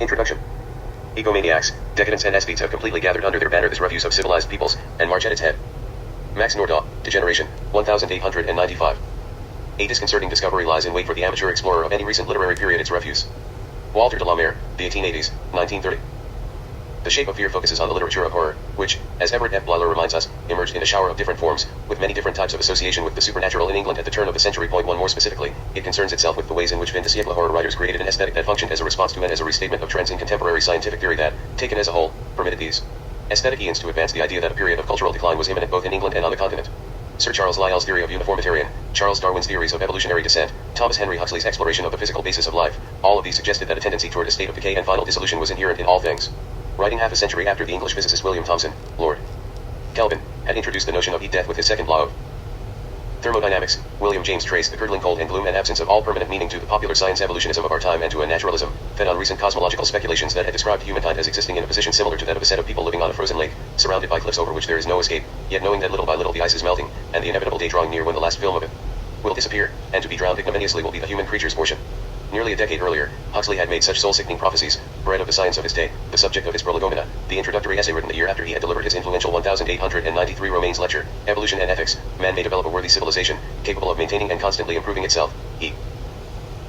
Introduction. Egomaniacs, decadents and aesthetes have completely gathered under their banner this refuse of civilized peoples, and march at its head. Max Nordau, Degeneration, 1895. A disconcerting discovery lies in wait for the amateur explorer of any recent literary period, its refuse. Walter de la Mare, the 1880s, 1930. The Shape of Fear focuses on the literature of horror, which, as Everett F. Blyler reminds us, emerged in a shower of different forms, with many different types of association with the supernatural in England at the turn of the century. Point one more specifically, it concerns itself with the ways in which fin de siècle horror writers created an aesthetic that functioned as a response to and as a restatement of trends in contemporary scientific theory that, taken as a whole, permitted these aesthetic aims to advance the idea that a period of cultural decline was imminent both in England and on the continent. Sir Charles Lyell's theory of uniformitarian, Charles Darwin's theories of evolutionary descent, Thomas Henry Huxley's exploration of the physical basis of life, all of these suggested that a tendency toward a state of decay and final dissolution was inherent in all things. Writing half a century after the English physicist William Thomson, Lord Kelvin, had introduced the notion of heat death with his second law of thermodynamics, William James traced the curdling cold and gloom and absence of all permanent meaning to the popular science evolutionism of our time and to a naturalism, fed on recent cosmological speculations that had described humankind as existing in a position similar to that of a set of people living on a frozen lake, surrounded by cliffs over which there is no escape, yet knowing that little by little the ice is melting, and the inevitable day drawing near when the last film of it will disappear, and to be drowned ignominiously will be the human creature's portion. Nearly a decade earlier, Huxley had made such soul-sickening prophecies, bred of the science of his day, the subject of his Prolegomena, the introductory essay written the year after he had delivered his influential 1893 Romanes lecture, Evolution and Ethics, Man may develop a worthy civilization, capable of maintaining and constantly improving itself, he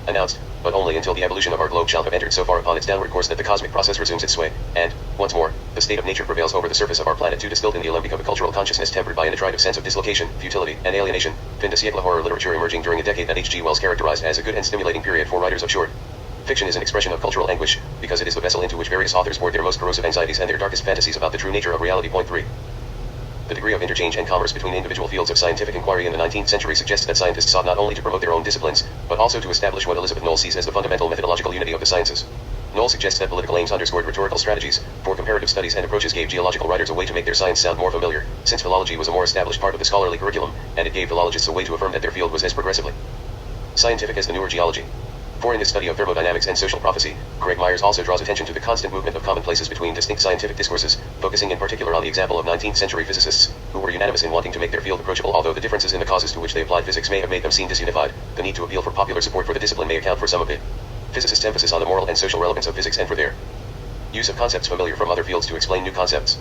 announced, but only until the evolution of our globe shall have entered so far upon its downward course that the cosmic process resumes its sway, and, once more, the state of nature prevails over the surface of our planet too distilled in the alembic of a cultural consciousness tempered by an attritive sense of dislocation, futility, and alienation, fin de siècle horror literature emerging during a decade that H.G. Wells characterized as a good and stimulating period for writers of short fiction is an expression of cultural anguish, because it is the vessel into which various authors poured their most corrosive anxieties and their darkest fantasies about the true nature of reality. Point 3. The degree of interchange and commerce between individual fields of scientific inquiry in the 19th century suggests that scientists sought not only to promote their own disciplines, but also to establish what Elizabeth Knoll sees as the fundamental methodological unity of the sciences. Knoll suggests that political aims underscored rhetorical strategies, for comparative studies and approaches gave geological writers a way to make their science sound more familiar, since philology was a more established part of the scholarly curriculum, and it gave philologists a way to affirm that their field was as progressively scientific as the newer geology. For in his study of thermodynamics and social prophecy, Greg Myers also draws attention to the constant movement of commonplaces between distinct scientific discourses, focusing in particular on the example of 19th century physicists, who were unanimous in wanting to make their field approachable. Although the differences in the causes to which they applied physics may have made them seem disunified, the need to appeal for popular support for the discipline may account for some of it. Physicists' emphasis on the moral and social relevance of physics and for their use of concepts familiar from other fields to explain new concepts.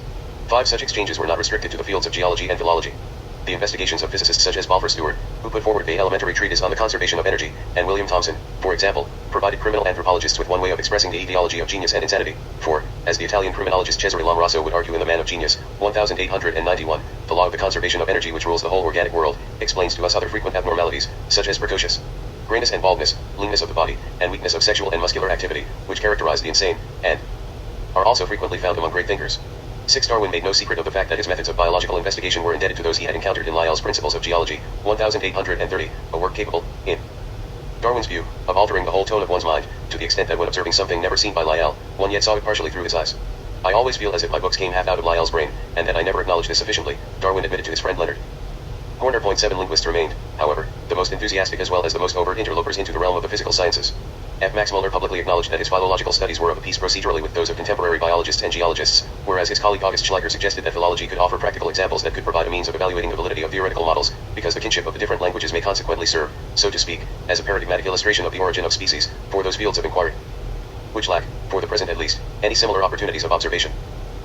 5 such exchanges were not restricted to the fields of geology and philology. The investigations of physicists such as Balfour Stewart, who put forward the elementary treatise on the conservation of energy, and William Thomson, for example, provided criminal anthropologists with one way of expressing the etiology of genius and insanity. For, as the Italian criminologist Cesare Lombroso would argue in The Man of Genius, 1891, the law of the conservation of energy which rules the whole organic world, explains to us other frequent abnormalities, such as precocious grayness and baldness, leanness of the body, and weakness of sexual and muscular activity, which characterize the insane, and are also frequently found among great thinkers. 6. Darwin made no secret of the fact that his methods of biological investigation were indebted to those he had encountered in Lyell's Principles of Geology, 1830, a work capable, in Darwin's view, of altering the whole tone of one's mind, to the extent that when observing something never seen by Lyell, one yet saw it partially through his eyes. I always feel as if my books came half out of Lyell's brain, and that I never acknowledged this sufficiently, Darwin admitted to his friend Leonard Horner. 7. Linguists remained, however, the most enthusiastic as well as the most overt interlopers into the realm of the physical sciences. F. Max Muller publicly acknowledged that his philological studies were of a piece procedurally with those of contemporary biologists and geologists, whereas his colleague August Schleicher suggested that philology could offer practical examples that could provide a means of evaluating the validity of theoretical models, because the kinship of the different languages may consequently serve, so to speak, as a paradigmatic illustration of the origin of species, for those fields of inquiry which lack, for the present at least, any similar opportunities of observation.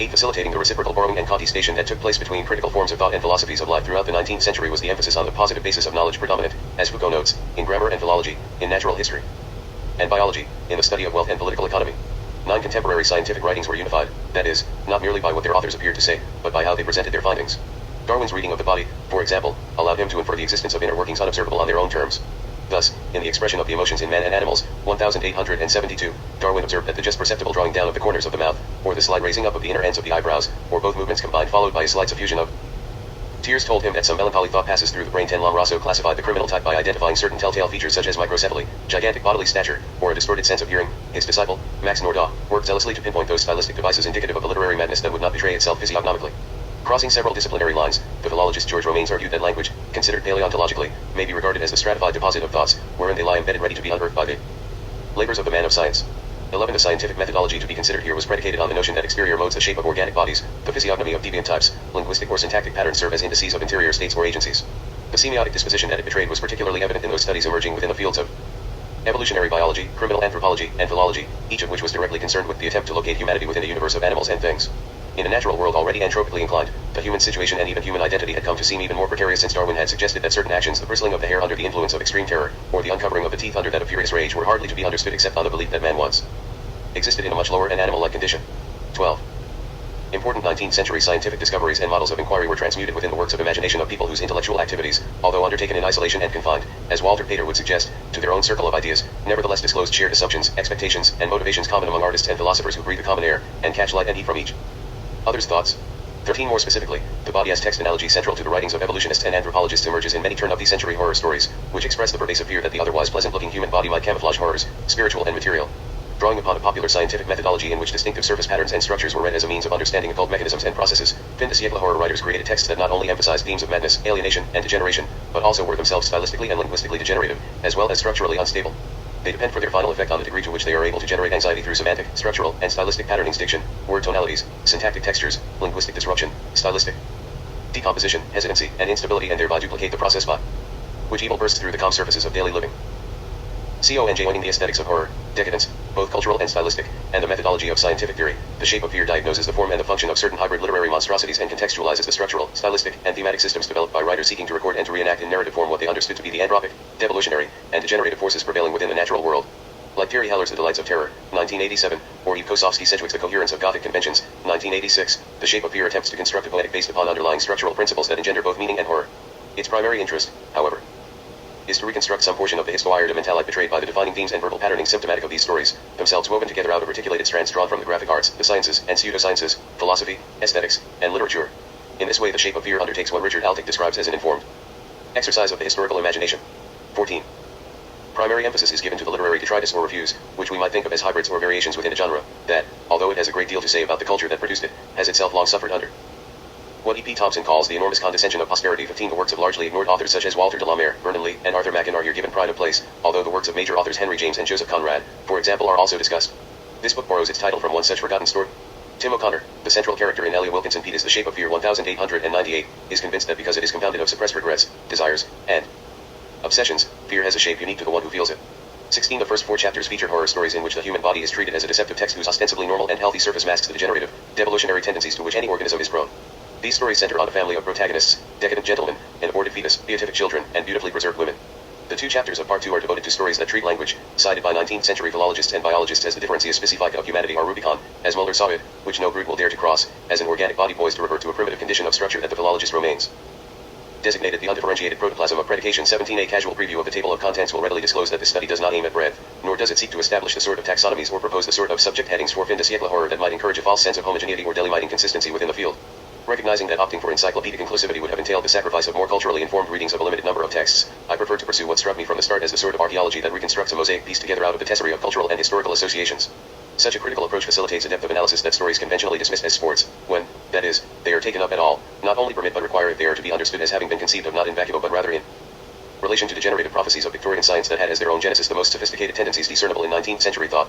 8. Facilitating the reciprocal borrowing and contestation that took place between critical forms of thought and philosophies of life throughout the 19th century was the emphasis on the positive basis of knowledge predominant, as Foucault notes, in grammar and philology, in natural history and biology, in the study of wealth and political economy. 9. Contemporary scientific writings were unified, that is, not merely by what their authors appeared to say, but by how they presented their findings. Darwin's reading of the body, for example, allowed him to infer the existence of inner workings unobservable on their own terms. Thus, in the expression of the emotions in man and animals, 1872, Darwin observed that the just perceptible drawing down of the corners of the mouth, or the slight raising up of the inner ends of the eyebrows, or both movements combined followed by a slight suffusion of tears told him that some melancholy thought passes through the brain. 10. Lombroso classified the criminal type by identifying certain telltale features such as microcephaly, gigantic bodily stature, or a distorted sense of hearing. His disciple, Max Nordau, worked zealously to pinpoint those stylistic devices indicative of a literary madness that would not betray itself physiognomically. Crossing several disciplinary lines, the philologist George Romanes argued that language, considered paleontologically, may be regarded as the stratified deposit of thoughts, wherein they lie embedded ready to be unearthed by the labors of the man of science. 11. The scientific methodology to be considered here was predicated on the notion that exterior modes the shape of organic bodies, the physiognomy of deviant types, linguistic or syntactic patterns serve as indices of interior states or agencies. The semiotic disposition that it betrayed was particularly evident in those studies emerging within the fields of evolutionary biology, criminal anthropology, and philology, each of which was directly concerned with the attempt to locate humanity within a universe of animals and things. In a natural world already antropically inclined, the human situation and even human identity had come to seem even more precarious since Darwin had suggested that certain actions, the bristling of the hair under the influence of extreme terror, or the uncovering of the teeth under that of furious rage, were hardly to be understood except on the belief that man once existed in a much lower and animal-like condition. 12. Important 19th century scientific discoveries and models of inquiry were transmuted within the works of imagination of people whose intellectual activities, although undertaken in isolation and confined, as Walter Pater would suggest, to their own circle of ideas, nevertheless disclosed shared assumptions, expectations, and motivations common among artists and philosophers who breathe the common air, and catch light and heat from each other's thoughts. 13. More specifically, the body as text analogy central to the writings of evolutionists and anthropologists emerges in many turn-of-the-century horror stories, which express the pervasive fear that the otherwise pleasant-looking human body might camouflage horrors, spiritual and material. Drawing upon a popular scientific methodology in which distinctive surface patterns and structures were read as a means of understanding occult mechanisms and processes, fin de siècle horror writers created texts that not only emphasized themes of madness, alienation, and degeneration, but also were themselves stylistically and linguistically degenerative, as well as structurally unstable. They depend for their final effect on the degree to which they are able to generate anxiety through semantic, structural, and stylistic patternings, diction, word tonalities, syntactic textures, linguistic disruption, stylistic decomposition, hesitancy, and instability, and thereby duplicate the process by which evil bursts through the calm surfaces of daily living. Joining the aesthetics of horror, decadence, both cultural and stylistic, and the methodology of scientific theory, The Shape of Fear diagnoses the form and the function of certain hybrid literary monstrosities and contextualizes the structural, stylistic, and thematic systems developed by writers seeking to record and to reenact in narrative form what they understood to be the anthropic, devolutionary, and degenerative forces prevailing within the natural world. Like Terry Haller's The Delights of Terror, 1987, or Eve Kosofsky Sedgwick's The Coherence of Gothic Conventions, 1986, The Shape of Fear attempts to construct a poetic based upon underlying structural principles that engender both meaning and horror. Its primary interest, however, is to reconstruct some portion of the histoire de mentale betrayed by the defining themes and verbal patterning symptomatic of these stories, themselves woven together out of reticulated strands drawn from the graphic arts, the sciences, and pseudosciences, philosophy, aesthetics, and literature. In this way, The Shape of Fear undertakes what Richard Altick describes as an informed exercise of the historical imagination. 14. Primary emphasis is given to the literary detritus or refuse, which we might think of as hybrids or variations within a genre, that, although it has a great deal to say about the culture that produced it, has itself long suffered under what E.P. Thompson calls the enormous condescension of posterity. 15. The works of largely ignored authors such as Walter de la Mare, Vernon Lee, and Arthur Machen are here given pride of place, although the works of major authors Henry James and Joseph Conrad, for example, are also discussed. This book borrows its title from one such forgotten story. Tim O'Connor, the central character in Elia Wilkinson Peet's The Shape of Fear 1898, is convinced that because it is compounded of suppressed regrets, desires, and obsessions, fear has a shape unique to the one who feels it. 16. The first 4 chapters feature horror stories in which the human body is treated as a deceptive text whose ostensibly normal and healthy surface masks the degenerative, devolutionary tendencies to which any organism is prone. These stories center on a family of protagonists, decadent gentlemen, an aborted fetus, beatific children, and beautifully preserved women. The 2 chapters of Part 2 are devoted to stories that treat language, cited by 19th century philologists and biologists as the differentia specifica of humanity, or Rubicon, as Muller saw it, which no brute will dare to cross, as an organic body poised to revert to a primitive condition of structure that the philologist Romanes designated the undifferentiated protoplasm of predication. 17. A casual preview of the table of contents will readily disclose that this study does not aim at breadth, nor does it seek to establish the sort of taxonomies or propose the sort of subject headings for fin de siècle horror that might encourage a false sense of homogeneity or delimiting consistency within the field. Recognizing that opting for encyclopedic inclusivity would have entailed the sacrifice of more culturally informed readings of a limited number of texts, I prefer to pursue what struck me from the start as the sort of archaeology that reconstructs a mosaic piece together out of the tesserae of cultural and historical associations. Such a critical approach facilitates a depth of analysis that stories conventionally dismissed as sports, when, that is, they are taken up at all, not only permit but require if they are to be understood as having been conceived of not in vacuo but rather in relation to degenerative prophecies of Victorian science that had as their own genesis the most sophisticated tendencies discernible in 19th century thought.